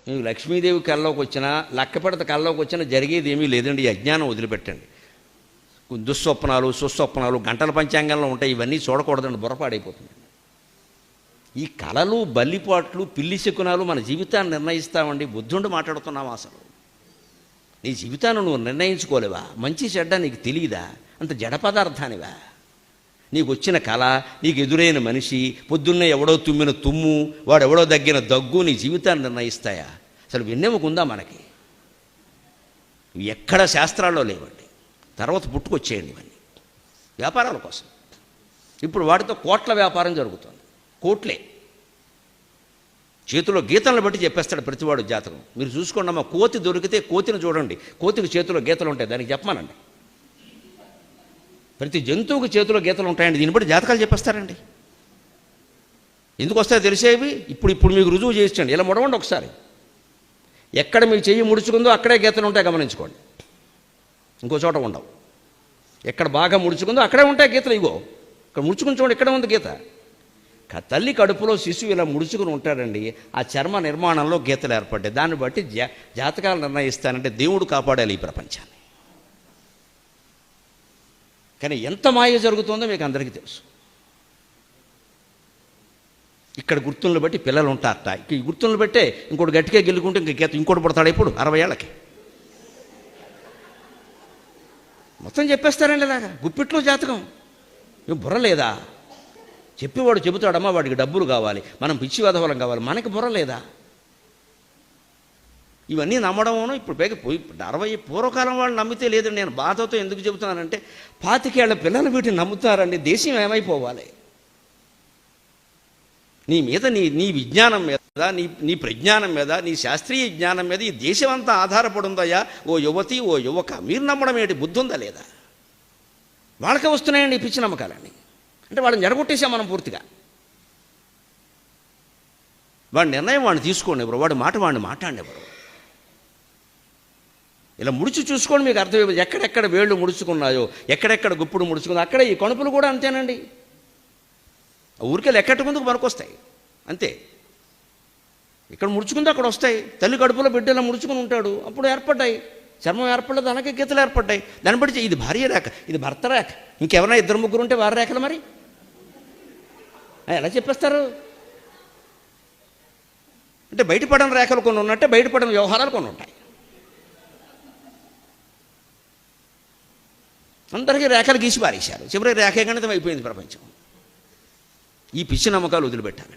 మీకు లక్ష్మీదేవి కల్లోకి వచ్చినా లక్కపెడత కల్లోకి వచ్చినా జరిగేది ఏమీ లేదండి. ఈ అజ్ఞానం వదిలిపెట్టండి. దుస్వప్నాలు సుస్వప్నాలు గంటల పంచాంగంలో ఉంటాయి, ఇవన్నీ చూడకూడదండి, బుర్రపాడైపోతుంది. ఈ కళలు బల్లిపాట్లు పిల్లి శకునాలు మన జీవితాన్ని నిర్ణయిస్తామండి. బుద్ధుండి మాట్లాడుతున్నావా? అసలు నీ జీవితాన్ని నువ్వు నిర్ణయించుకోలేవా? మంచి చెడ్డ నీకు తెలియదా? అంత జడ పదార్థానివా? నీకు వచ్చిన కళ, నీకు ఎదురైన మనిషి, పొద్దున్నే ఎవడో తుమ్మిన తుమ్ము, వాడు ఎవడో దగ్గిన దగ్గు నీ జీవితాన్ని నిర్ణయిస్తాయా? అసలు వెన్నెముకుందా మనకి? ఎక్కడ శాస్త్రాల్లో లేవండి. తర్వాత పుట్టుకొచ్చేయండి ఇవన్నీ వ్యాపారాల కోసం. ఇప్పుడు వాటితో కోట్ల వ్యాపారం జరుగుతుంది. కోట్లే చేతిలో గీతలను బట్టి చెప్పేస్తాడు ప్రతివాడు జాతకం. మీరు చూసుకోండి అమ్మా, కోతి దొరికితే కోతిని చూడండి, కోతికి చేతిలో గీతలు ఉంటాయి, దానికి చెప్పమానండి. ప్రతి జంతువుకి చేతిలో గీతలు ఉంటాయండి, దీన్ని బట్టి జాతకాలు చెప్పేస్తారండి. ఎందుకు వస్తాయో తెలిసేవి ఇప్పుడు మీకు రుజువు చేయించండి. ఇలా ముడవండి ఒకసారి. ఎక్కడ మీ చెయ్యి ముడుచుకుందో అక్కడే గీతలు ఉంటాయి, గమనించుకోండి. ఇంకో చోట ఉండవు. ఎక్కడ బాగా ముడుచుకుందో అక్కడే ఉంటాయి గీతలు. ఇగో ఇక్కడ ముడుచుకుని చూడండి, ఇక్కడ ఉంది గీత. తల్లి కడుపులో శిశువు ఇలా ముడుచుకుని ఉంటాడండి. ఆ చర్మ నిర్మాణంలో గీతలు ఏర్పడ్డాయి. దాన్ని బట్టి జాతకాలు నిర్ణయిస్తానంటే దేవుడు కాపాడాలి ఈ ప్రపంచాన్ని. కానీ ఎంత మాయ జరుగుతుందో మీకు అందరికీ తెలుసు. ఇక్కడ గుర్తులను బట్టి పిల్లలు ఉంటారట. ఈ గుర్తులను బట్టే ఇంకోటి గట్టిగా గెలుకుంటే ఇంక గీత ఇంకోటి పడతాడు. ఇప్పుడు 60 ఏళ్ళకి మొత్తం చెప్పేస్తారండి. ఇలాగా గుప్పిట్లో జాతకం. నువ్వు బుర్ర లేదా? చెప్పేవాడు చెబుతాడమ్మా, వాడికి డబ్బులు కావాలి, మనం పిచ్చి వదవలం కావాలి, మనకి బుర్ర లేదా? ఇవన్నీ నమ్మడమోనో ఇప్పుడు పైకి 60 పూర్వకాలం వాళ్ళు నమ్మితే లేదండి. నేను బాధతో ఎందుకు చెబుతున్నానంటే 25 ఏళ్ల పిల్లలు వీటిని నమ్ముతారండి. దేశం ఏమైపోవాలి? నీ మీద నీ విజ్ఞానం మీద, నీ ప్రజ్ఞానం మీద, నీ శాస్త్రీయ జ్ఞానం మీద ఈ దేశం అంతా ఆధారపడి ఉందయ్యా. ఓ యువతి, ఓ యువక, మీరు నమ్మడం ఏంటి? బుద్ధి ఉందా లేదా? వాళ్ళకే వస్తున్నాయండి ఈ పిచ్చి నమ్మకాలన్నీ. అంటే వాళ్ళని జడగొట్టేసాం మనం పూర్తిగా. వాడి నిర్ణయం వాడిని తీసుకోండి ఎవరు, వాడి మాట వాడిని మాట్లాడినెవరు. ఇలా ముడిచి చూసుకోండి, మీకు అర్థమైపోయింది. ఎక్కడెక్కడ వేళ్ళు ముడుచుకున్నాయో, ఎక్కడెక్కడ గుప్పుడు ముడుచుకుందో అక్కడే ఈ కణుపులు కూడా అంతేనండి. ఊరికే లెక్కట్టుకుందుకు పనికొస్తాయి అంతే. ఇక్కడ ముడుచుకుందో అక్కడ వస్తాయి. తల్లి కడుపులో బిడ్డ ఇలా ముడుచుకుని ఉంటాడు, అప్పుడు ఏర్పడ్డాయి. చర్మం ఏర్పడలేదు, అలాగే గీతలు ఏర్పడ్డాయి. దాన్ని బట్టి ఇది భార్య రేఖ, ఇది భర్త రేఖ. ఇంకెవరైనా 2-3 ఉంటే వారి రేఖలు మరి ఎలా చెప్పేస్తారు? అంటే బయటపడని రేఖలు కొన్ని ఉన్నట్టే బయటపడని వ్యవహారాలు కొన్ని ఉంటాయి. అందరికీ రేఖలు గీసి పారేశారు. చివరికి రేఖే గణితం అయిపోయింది ప్రపంచం. ఈ పిచ్చి నమ్మకాలు వదిలిపెట్టాలి.